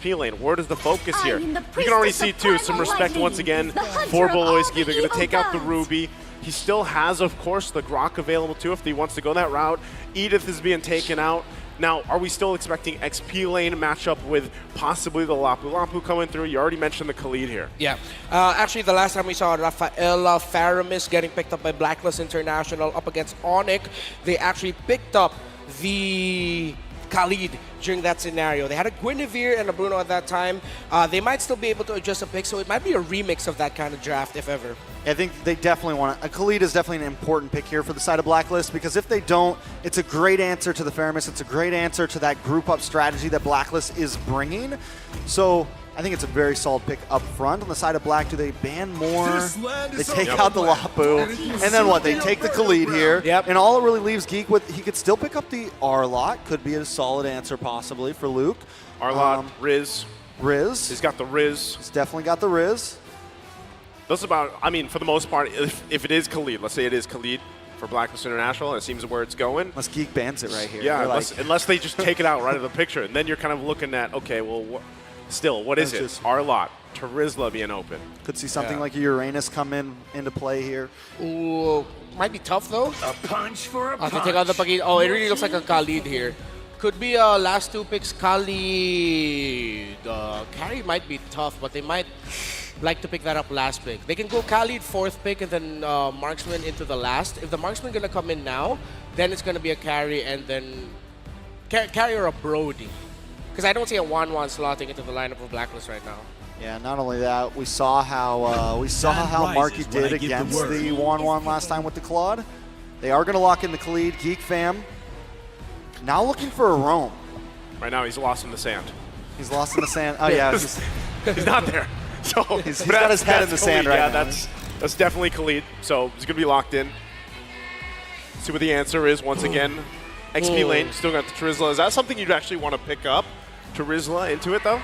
XP lane. Where does the focus here? You can already see, too, some respect once again for Beloyski. They're going to take out the Ruby. He still has, of course, the Grok available, too, if he wants to go that route. Edith is being taken out. Now, are we still expecting XP lane matchup with possibly the Lapu Lapu coming through? You already mentioned the Khalid here. Yeah. Actually, the last time we saw Rafaela Faramis getting picked up by Blacklist International up against Onyx, they actually picked up the Khalid during that scenario. They had a Guinevere and a Bruno at that time. They might still be able to adjust a pick, so it might be a remix of that kind of draft, if ever. I think they definitely want to. Khalid is definitely an important pick here for the side of Blacklist, because if they don't, it's a great answer to the Faramis. It's a great answer to that group up strategy that Blacklist is bringing. So I think it's a very solid pick up front. On the side of Black, do they ban more? They take out the Lapu. And then what? They take the Khalid here. Yep. And all it really leaves Geek with, he could still pick up the Arlot. Could be a solid answer possibly for Luke. Arlot, Riz. Riz. He's got the Riz. He's definitely got the Riz. That's about, I mean, for the most part, if it is Khalid, let's say it is Khalid for Blacklist International, and it seems where it's going. Unless Geek bans it right here. Yeah, unless they just take it out right of the picture. And then you're kind of looking at, okay, well, still, what is it? Arlot, Tarizla being open. Could see something like a Uranus come into play here. Ooh, might be tough, though. A punch for a punch. They take out the Pagid. Oh, it really looks like a Khalid here. Could be last two picks, Khalid. Carry might be tough, but they might like to pick that up last pick. They can go Khalid fourth pick and then Marksman into the last. If the Marksman gonna come in now, then it's gonna be a carry and then carry or a Brody. Because I don't see a 1-1 slotting into the lineup of Blacklist right now. Yeah, not only that, we saw how Marky did against the 1-1 last time with the Claude. They are gonna lock in the Khalid. Geek fam now looking for a roam. Right now he's lost in the sand. He's lost in the sand. Oh yeah, he's not there. So he's got his head in the sand right now. That's definitely Khalid. So he's going to be locked in. See what the answer is once again. XP lane, still got the Tarizla. Is that something you'd actually want to pick up? Tarizla into it, though?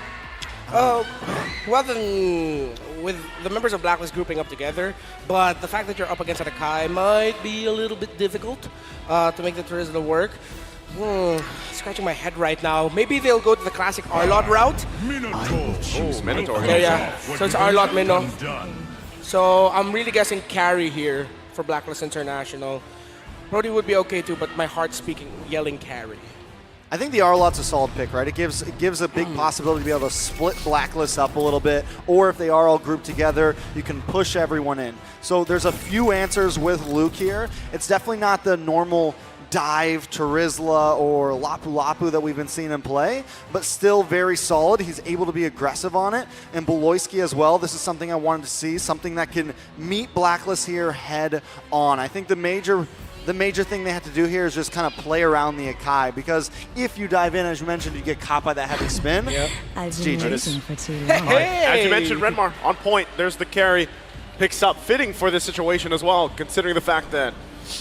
Well, then, with the members of Blacklist grouping up together, but the fact that you're up against Atakai might be a little bit difficult to make the Tarizla work. Scratching my head right now. Maybe they'll go to the classic Arlot route. Minotaur. Yeah. So it's Arlot Minnow. So I'm really guessing carry here for Blacklist International. Brody would be okay too, but my heart's yelling carry. I think the Arlot's a solid pick, right? It gives a big possibility to be able to split Blacklist up a little bit, or if they are all grouped together, you can push everyone in. So there's a few answers with Luke here. It's definitely not the normal dive Tarizla or Lapu Lapu that we've been seeing him play, but still very solid. He's able to be aggressive on it. And Beloyski as well. This is something I wanted to see, something that can meet Blacklist here head on. I think the major thing they have to do here is just kind of play around the Akai, because if you dive in, as you mentioned, you get caught by that heavy spin. I've been waiting for too long. As you mentioned, Redmar, on point. There's the carry. Picks up, fitting for this situation as well, considering the fact that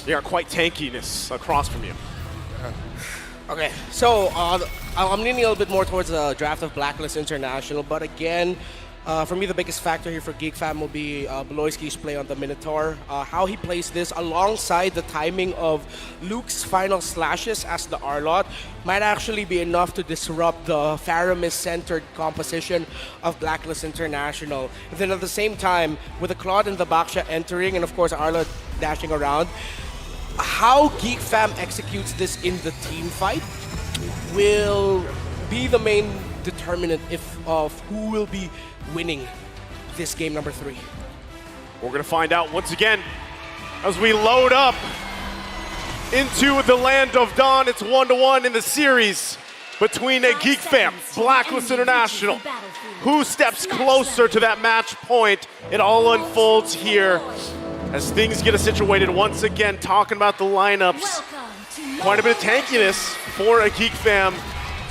you got quite tankiness across from you. Okay, so I'm leaning a little bit more towards the draft of Blacklist International, but again, for me, the biggest factor here for Geek Fam will be Beloyski's play on the Minotaur. How he plays this alongside the timing of Luke's final slashes as the Arlot might actually be enough to disrupt the Faramis-centered composition of Blacklist International. And then at the same time, with the Claude and the Baksha entering, and of course Arlot dashing around, how Geek Fam executes this in the team fight will be the main determinant of who will be winning this game number 3. We're going to find out once again as we load up into the land of Dawn. It's 1-1 in the series between a Geek Fam, Blacklist International. Who steps closer to that match point? It all unfolds here as things get situated once again, talking about the lineups. Quite a bit of tankiness for a Geek Fam.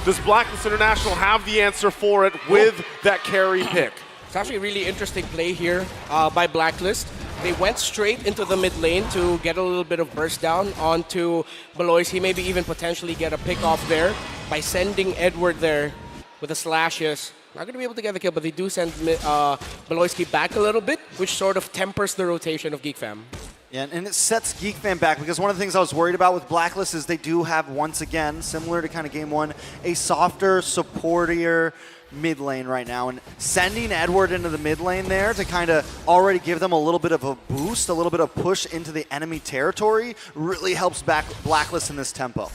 Does Blacklist International have the answer for it with that carry pick? It's actually a really interesting play here by Blacklist. They went straight into the mid lane to get a little bit of burst down onto Beloyski, maybe even potentially get a pick off there by sending Edward there with the slashes. Not going to be able to get the kill, but they do send Beloyski back a little bit, which sort of tempers the rotation of Geek Fam. Yeah, and it sets Geek Fam back, because one of the things I was worried about with Blacklist is they do have, once again, similar to kind of game 1, a softer, supportier mid lane right now, and sending Edward into the mid lane there to kind of already give them a little bit of a boost, a little bit of push into the enemy territory really helps back Blacklist in this tempo.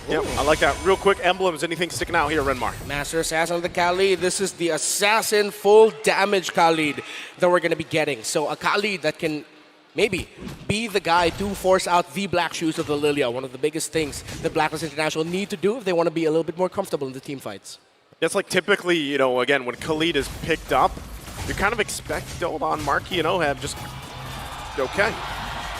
Yep, I like that. Real quick, emblems, anything sticking out here, Renmar? Master Assassin of the Khalid. This is the Assassin full damage Khalid that we're going to be getting. So a Khalid that can maybe be the guy to force out the black shoes of the Lilia, one of the biggest things that Blacklist International need to do if they want to be a little bit more comfortable in the team fights. It's like typically, you know, again, when Khalid is picked up, you kind of expect Dolan, Marky, and Oheb just okay.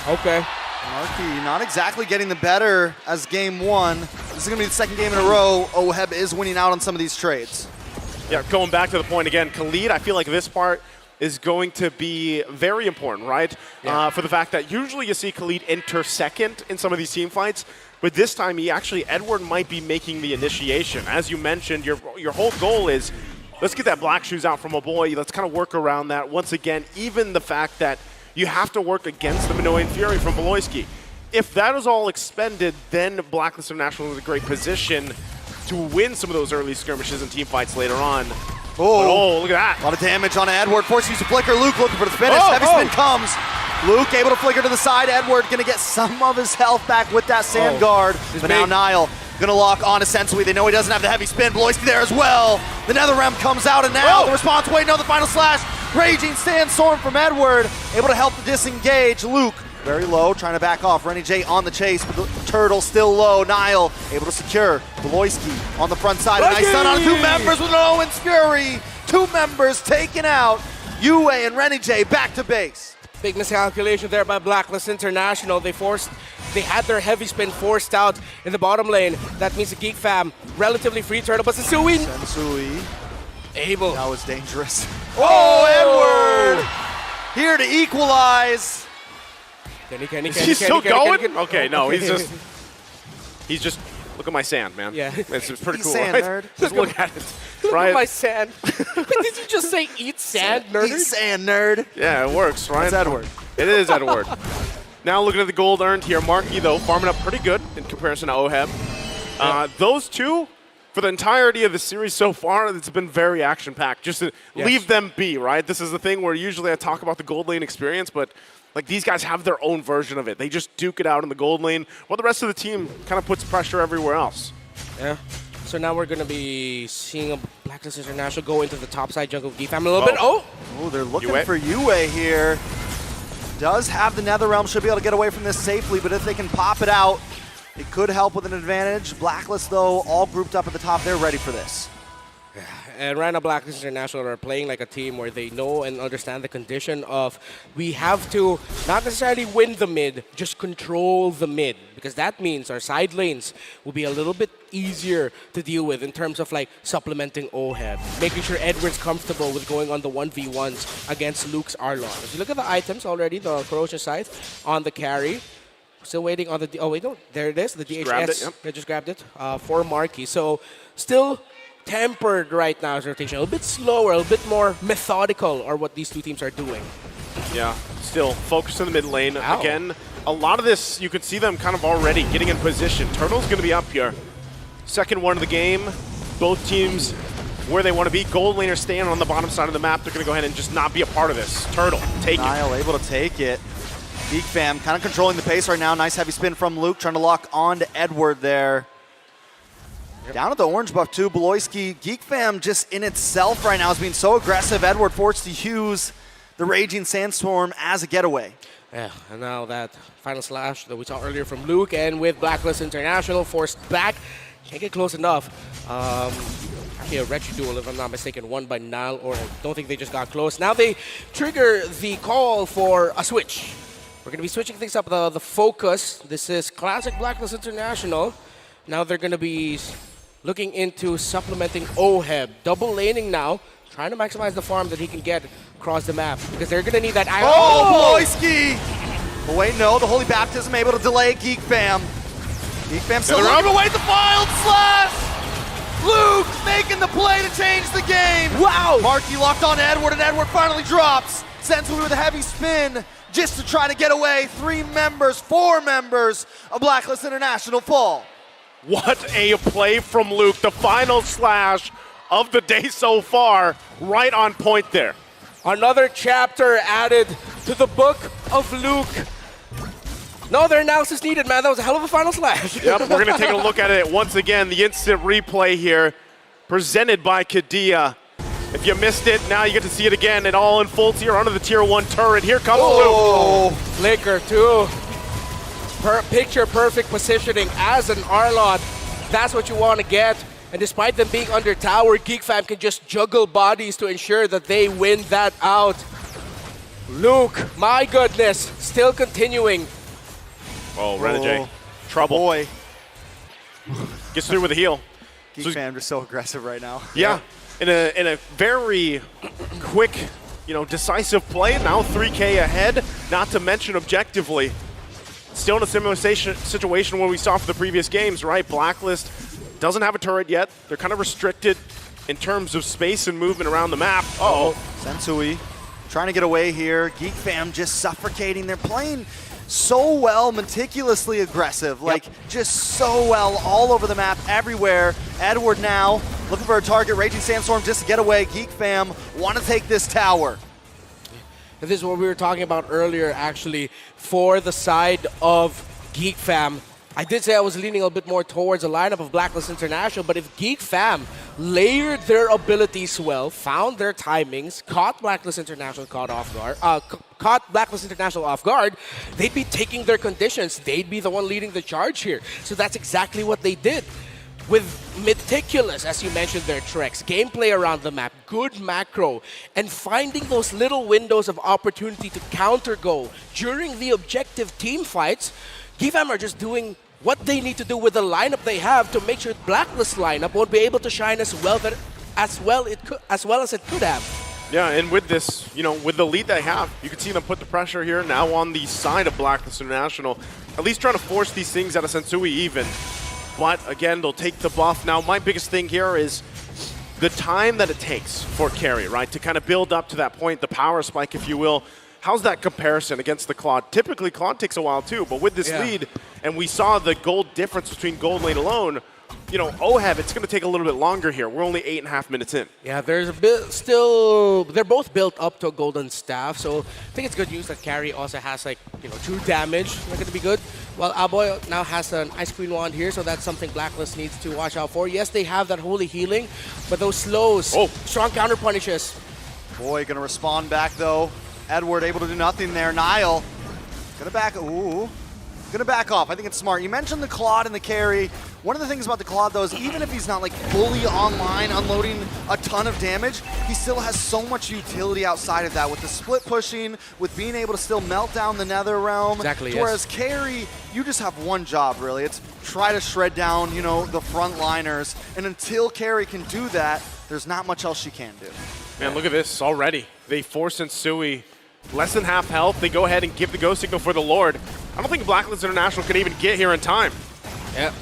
Okay. Marky not exactly getting the better as game one. This is going to be the second game in a row. Oheb is winning out on some of these trades. Yeah, going back to the point again, Khalid, I feel like this part is going to be very important, right? Yeah. For the fact that usually you see Khalid enter second in some of these team fights, but this time Edward might be making the initiation. As you mentioned, your whole goal is, let's get that black shoes out from a boy. Let's kind of work around that. Once again, even the fact that you have to work against the Minoan Fury from Beloyski. If that is all expended, then Blacklist International is in a great position to win some of those early skirmishes and team fights later on. Oh, look at that. A lot of damage on Edward. Forced to use a flicker. Luke looking for the finish. Heavy spin comes. Luke able to flicker to the side. Edward going to get some of his health back with that sand guard. But now Nile going to lock on to Sensui. They know he doesn't have the heavy spin. Beloyski there as well. The Netherrealm comes out, and now the response waiting on the final slash. Raging Sandstorm from Edward. Able to help to disengage. Luke very low, trying to back off. Renny J on the chase, but the Turtle still low. Nile able to secure. Beloyski on the front side. A nice stun on 2 members with an Owen's Fury. 2 members taken out. Yue and Renny J back to base. Big miscalculation there by Blacklist International. They had their heavy spin forced out in the bottom lane. That means the Geek fam relatively free Turtle, but Sensui able. That was dangerous. Oh, Edward! Here to equalize. Is he still going? Okay, no, he's just, look at my sand, man. Yeah. It's pretty cool, sand, right? nerd. Just look at it. Look right? at my sand. Did you just say eat sand, nerd? Eat sand, nerd. Yeah, it works, right? It's Edward. It is Edward. Now looking at the gold earned here, Marky, though, farming up pretty good in comparison to Oheb. Those two, for the entirety of the series so far, it's been very action-packed. Just to leave them be, right? This is the thing where usually I talk about the gold lane experience, but like these guys have their own version of it. They just duke it out in the gold lane, while the rest of the team kind of puts pressure everywhere else. Yeah. So now we're going to be seeing a Blacklist International go into the top side jungle of Geek fam a little bit. Oh, they're looking Yue. for Yue here. Does have the Netherrealm, should be able to get away from this safely, but if they can pop it out, it could help with an advantage. Blacklist, though, all grouped up at the top. They're ready for this. And right now, Blacklist International are playing like a team where they know and understand the condition of we have to not necessarily win the mid, just control the mid. Because that means our side lanes will be a little bit easier to deal with in terms of like supplementing Oheb, making sure Edward's comfortable with going on the 1v1s against Luke's Arlon. If you look at the items already, the Corrosion Scythe on the carry. Still waiting on the, oh wait, no, there it is, the DHS. Grabbed it, yep. They just grabbed it for Marky. So still tempered right now as rotation. A little bit slower, a little bit more methodical are what these two teams are doing. Yeah, still focused in the mid lane. Ow. Again, a lot of this, you can see them kind of already getting in position. Turtle's going to be up here. Second one of the game. Both teams where they want to be. Gold laner staying on the bottom side of the map. They're going to go ahead and just not be a part of this. Turtle, take it. Nile able to take it. Geek fam kind of controlling the pace right now. Nice heavy spin from Luke, trying to lock on to Edward there. Down at the orange buff too, Beloyski. Geek fam just in itself right now is being so aggressive. Edward forced to use the Raging Sandstorm as a getaway. Yeah, and now that final slash that we saw earlier from Luke, and with Blacklist International forced back, can't get close enough. Actually, a Retro duel, if I'm not mistaken, won by Nile, or I don't think they just got close. Now they trigger the call for a switch. We're going to be switching things up, the focus. This is classic Blacklist International. Now they're going to be looking into supplementing Oheb. Double laning now, trying to maximize the farm that he can get across the map, because they're going to need that. Oh, Beloyski! Oh, wait, no, the Holy Baptism able to delay Geek fam. Geek fam still looking away the wild slash! Luke making the play to change the game! Wow! Marky locked on Edward, and Edward finally drops. Sensui with a heavy spin just to try to get away. 4 members of Blacklist International fall. What a play from Luke. The final slash of the day so far. Right on point there. Another chapter added to the book of Luke. No other analysis needed, man. That was a hell of a final slash. Yep, we're going to take a look at it once again. The instant replay here, presented by Kadia. If you missed it, now you get to see it again. It all unfolds here under the Tier 1 turret. Here comes Luke. Flicker, too. Picture perfect positioning as an Arlot. That's what you want to get. And despite them being under tower, Geek Fam can just juggle bodies to ensure that they win that out. Luke, my goodness, still continuing. Oh, Renegade. Trouble. Boy. Gets through with a heal. Geek Fam just so aggressive right now. Yeah. In a very quick, decisive play. Now 3K ahead, not to mention objectively. Still in a similar situation where we saw for the previous games, right? Blacklist doesn't have a turret yet. They're kind of restricted in terms of space and movement around the map. Sensui trying to get away here. Geek Fam just suffocating. They're playing so well, meticulously aggressive, just so well all over the map, everywhere. Edward now looking for a target. Raging Sandstorm just to get away. Geek Fam want to take this tower. This is what we were talking about earlier, actually, for the side of Geek Fam. I did say I was leaning a little bit more towards a lineup of Blacklist International, but if Geek Fam layered their abilities well, found their timings, caught Blacklist International caught Blacklist International off guard, they'd be taking their conditions. They'd be the one leading the charge here. So that's exactly what they did. With meticulous, as you mentioned, their tricks, gameplay around the map, good macro, and finding those little windows of opportunity to counter-go during the objective team fights, Geek Fam are just doing what they need to do with the lineup they have to make sure Blacklist lineup won't be able to shine as well as it could have. Yeah, and with this, with the lead they have, you can see them put the pressure here now on the side of Blacklist International, at least trying to force these things out of Sensui even. But again, they'll take the buff. Now, my biggest thing here is the time that it takes for carry, right? To kind of build up to that point, the power spike, if you will. How's that comparison against the Claude? Typically, Claude takes a while too, but with this lead, and we saw the gold difference between gold lane alone, OHEB, it's going to take a little bit longer here. We're only 8.5 minutes in. Yeah, there's a bit still. They're both built up to a golden staff, so I think it's good news that Carry also has 2 damage. Not going to be good. Well, Aboy now has an Ice Queen wand here, so that's something Blacklist needs to watch out for. Yes, they have that holy healing, but those slows, strong counter punishes. Boy, gonna respond back though. Edward able to do nothing there. Niall gonna back off. I think it's smart. You mentioned the Claude and the carry. One of the things about the Claude though is even if he's not fully online unloading a ton of damage, he still has so much utility outside of that with the split pushing, with being able to still melt down the Nether Realm. Exactly, Whereas carry, you just have one job really. It's try to shred down, the front liners. And until carry can do that, there's not much else she can do. Man, look at this already. They force Sensui less than half health. They go ahead and give the go signal for the Lord. I don't think Blacklist International can even get here in time. Yep.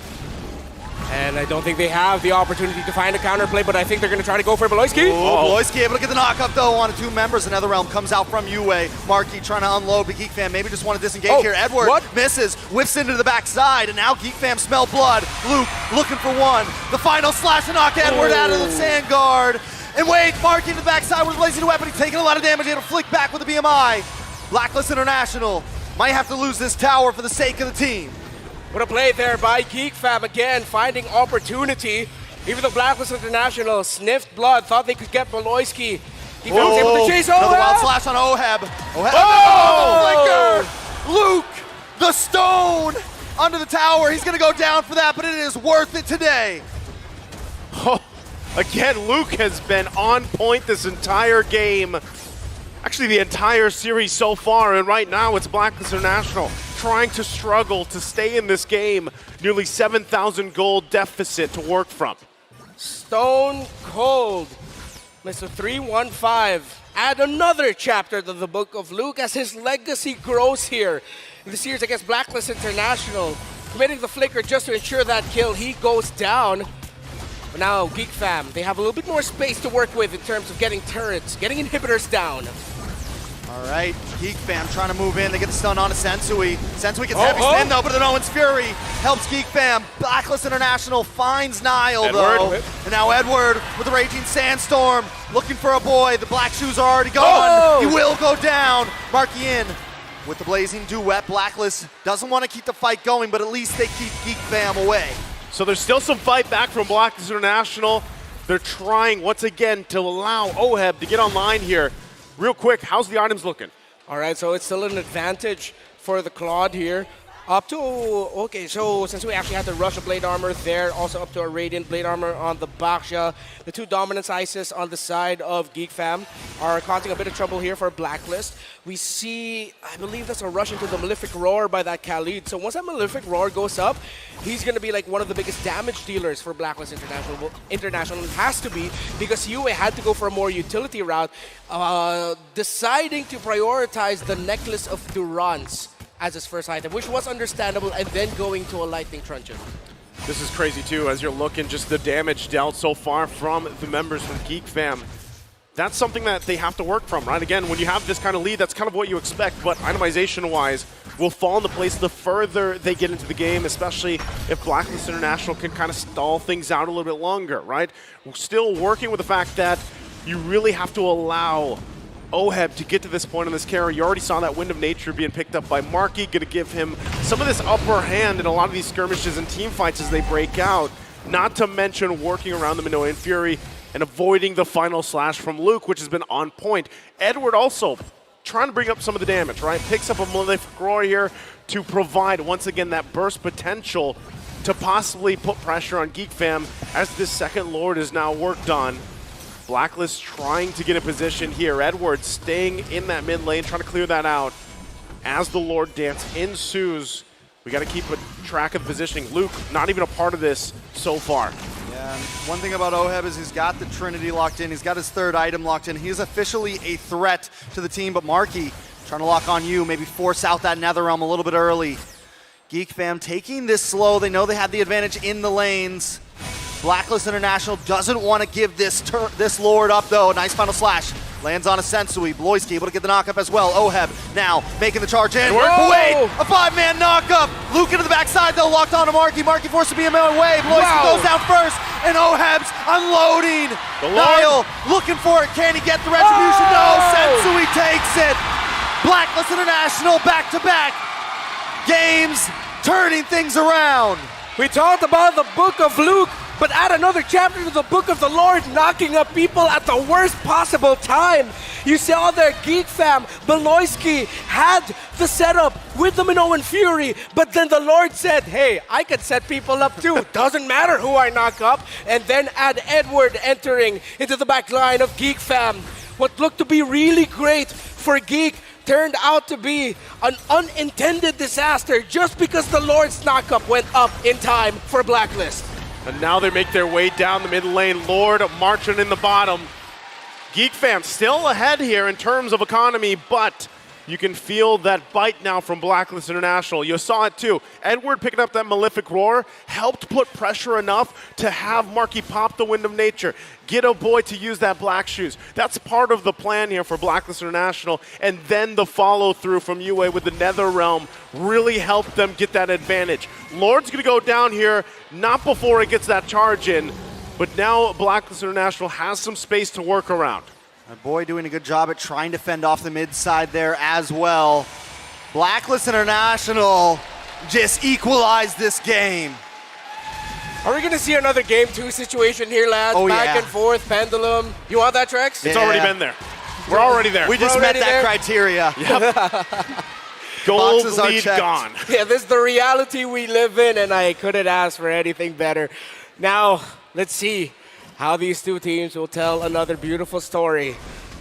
And I don't think they have the opportunity to find a counterplay, but I think they're going to try to go for Beloyski. Beloyski able to get the knockup though on 2 members. Another realm comes out from Yue. Marky trying to unload, but Geek Fam maybe just want to disengage here. Edward misses, whiffs into the backside, and now Geek Fam smell blood. Luke looking for one. The final slash to knock Edward out of the sand guard. And wait, Marky to the backside with a blazing weapon. He's taking a lot of damage. He'll flick back with the BMI. Blacklist International might have to lose this tower for the sake of the team. What a play there by Geek Fam again, finding opportunity. Even though Blacklist International sniffed blood, thought they could get Beloyski. Geek Fam was able to chase Oheb. Another wild slash on Oheb. The flicker. Luke, the stone under the tower. He's going to go down for that, but it is worth it today. Again, Luke has been on point this entire game. Actually, the entire series so far, and right now it's Blacklist International trying to struggle to stay in this game. Nearly 7,000 gold deficit to work from. Stone cold. Mr. 315. Add another chapter to the book of Luke as his legacy grows here in the series against Blacklist International. Committing the flicker just to ensure that kill. He goes down. But now Geek Fam, they have a little bit more space to work with in terms of getting turrets, getting inhibitors down. All right, Geek Fam trying to move in. They get the stun on to Sensui. Sensui gets heavy spin though, but then Owen's Fury helps Geek Fam. Blacklist International finds Nile though. And now Edward with the Raging Sandstorm looking for a boy. The black shoes are already gone. He will go down. Marky in with the Blazing Duet. Blacklist doesn't want to keep the fight going, but at least they keep Geek Fam away. So there's still some fight back from Blacklist International. They're trying once again to allow Oheb to get online here. Real quick, how's the items looking? All right, so it's still an advantage for the Claude here. Up to, okay, so since we actually had the Russia Blade Armor there, also up to a Radiant Blade Armor on the Baksha. The two Dominance Isis on the side of Geek Fam are causing a bit of trouble here for Blacklist. We see, I believe that's a rush into the Malefic Roar by that Khalid. So once that Malefic Roar goes up, he's going to be like one of the biggest damage dealers for Blacklist International. Well, International has to be, because UA had to go for a more utility route, deciding to prioritize the Necklace of Durance as his first item, which was understandable, and then going to a Lightning Truncheon. This is crazy too, as you're looking just the damage dealt so far from the members from Geek Fam. That's something that they have to work from, right? Again, when you have this kind of lead, that's kind of what you expect, but itemization-wise will fall into place the further they get into the game, especially if Blacklist International can kind of stall things out a little bit longer, right? We're still working with the fact that you really have to allow Oheb to get to this point in this carry. You already saw that Wind of Nature being picked up by Marky, going to give him some of this upper hand in a lot of these skirmishes and team fights as they break out, not to mention working around the Minoan Fury and avoiding the final slash from Luke, which has been on point. Edward also trying to bring up some of the damage, right? Picks up a Malefic Roar here to provide, once again, that burst potential to possibly put pressure on Geek Fam as this second Lord is now worked on. Blacklist trying to get in position here. Edwards staying in that mid lane, trying to clear that out. As the Lord Dance ensues, we got to keep a track of the positioning. Luke, not even a part of this so far. Yeah, and one thing about Oheb is he's got the Trinity locked in. He's got his third item locked in. He is officially a threat to the team, but Marky trying to lock on you, maybe force out that Netherrealm a little bit early. Geek Fam taking this slow. They know they have the advantage in the lanes. Blacklist International doesn't want to give this Lord up, though. Nice final slash. Lands on a Sensui. Bloisky able to get the knockup as well. Oheb now making the charge in. Wait, a five-man knockup. Luke into the backside, though, locked on to Marky. Marky forced to be a man away. Bloisky goes down first, and Oheb's unloading. Niall looking for it. Can he get the retribution? No, Sensui takes it. Blacklist International back-to-back games, turning things around. We talked about the Book of Luke, but add another chapter to the Book of the Lord, knocking up people at the worst possible time. You saw there, Geek Fam, Beloyski had the setup with the Minoan Fury, but then the Lord said, hey, I could set people up too. Doesn't matter who I knock up. And then add Edward entering into the back line of Geek Fam. What looked to be really great for Geek turned out to be an unintended disaster just because the Lord's knockup went up in time for Blacklist. And now they make their way down the mid lane. Lord marching in the bottom. Geek Fam still ahead here in terms of economy, but you can feel that bite now from Blacklist International. You saw it too. Edward picking up that Malefic Roar helped put pressure enough to have Marky pop the Wind of Nature. Get a boy to use that Black Shoes. That's part of the plan here for Blacklist International. And then the follow through from UA with the Netherrealm really helped them get that advantage. Lord's gonna go down here, not before it gets that charge in, but now Blacklist International has some space to work around. My boy doing a good job at trying to fend off the mid side there as well. Blacklist International just equalized this game. Are we going to see another Game 2 situation here, lads? Back and forth, pendulum. You want that, Trex? It's already been there. We're already there. We just met that criteria. Yep. Gold lead gone. Yeah, this is the reality we live in, and I couldn't ask for anything better. Now, let's see how these two teams will tell another beautiful story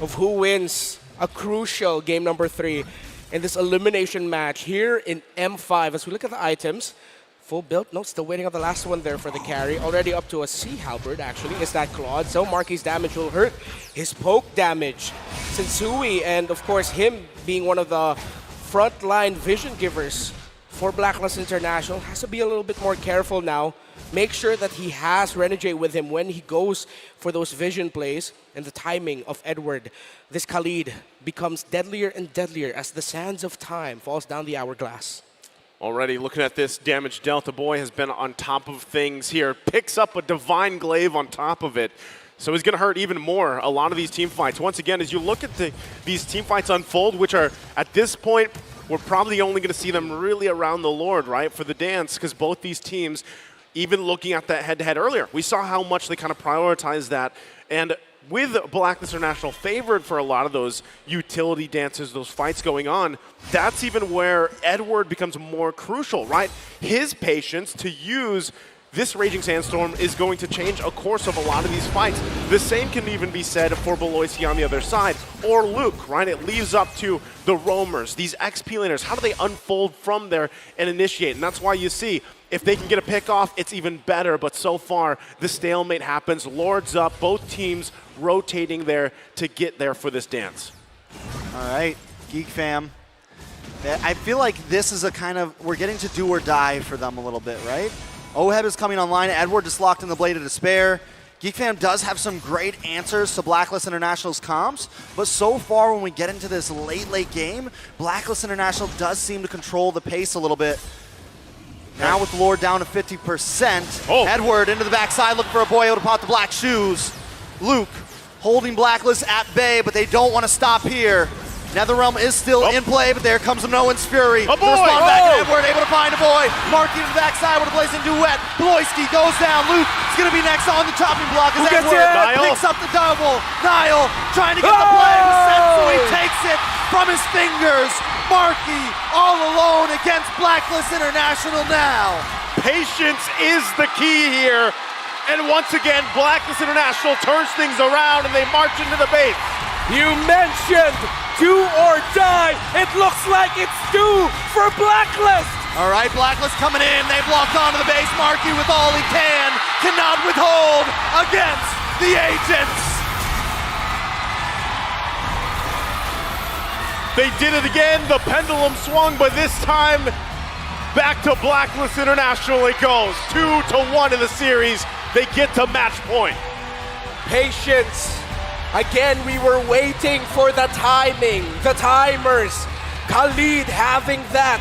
of who wins a crucial game number 3 in this elimination match here in M5. As we look at the items, full build. No, still waiting on the last one there for the carry. Already up to a Sea Halberd, actually, is that Claude. So Marky's damage will hurt his poke damage. Sensui, and of course him being one of the frontline vision givers for Blacklist International, has to be a little bit more careful now make sure that he has Renegade with him when he goes for those vision plays, and the timing of Edward. This Khalid becomes deadlier and deadlier as the sands of time falls down the hourglass. Already looking at this damage dealt, the boy has been on top of things here. Picks up a Divine Glaive on top of it. So he's going to hurt even more a lot of these team fights. Once again, as you look at these team fights unfold, which are at this point, we're probably only going to see them really around the Lord, right, for the dance, because both these teams, even looking at that head-to-head earlier, we saw how much they kind of prioritize that. And with Blacklist International favored for a lot of those utility dances, those fights going on, that's even where Edward becomes more crucial, right? His patience to use this Raging Sandstorm is going to change a course of a lot of these fights. The same can even be said for Beloyski on the other side, or Luke, right? It leaves up to the roamers, these XP laners. How do they unfold from there and initiate? And that's why you see, if they can get a pick off, it's even better. But so far, the stalemate happens. Lords up, both teams rotating there to get there for this dance. All right, Geek fam. I feel like this is a kind of, we're getting to do or die for them a little bit, right? Oheb is coming online. Edward just locked in the Blade of Despair. Geek fam does have some great answers to Blacklist International's comps, but so far when we get into this late game, Blacklist International does seem to control the pace a little bit. Now with the Lord down to 50%, Edward into the backside looking for a boy able to pop the black shoes. Luke holding Blacklist at bay, but they don't want to stop here. NetherRealm is still in play, but there comes Minoan's Fury. A boy! Respond back at Edward, able to find a boy. Marky to the backside with a blazing duet. Beloyski goes down. Luke is going to be next on the chopping block as Edward picks up the double. Niall trying to get the play with Sensu. He takes it from his fingers. Marky all alone against Blacklist International now. Patience is the key here. And once again, Blacklist International turns things around and they march into the base. You mentioned do or die. It looks like it's due for Blacklist. All right, Blacklist coming in. They've locked onto the base. Marky with all he cannot withhold against the agents. They did it again. The pendulum swung, but this time back to Blacklist International it goes. 2-1 in the series. They get to match point. Patience. Again, we were waiting for the timing, the timers. Khalid having that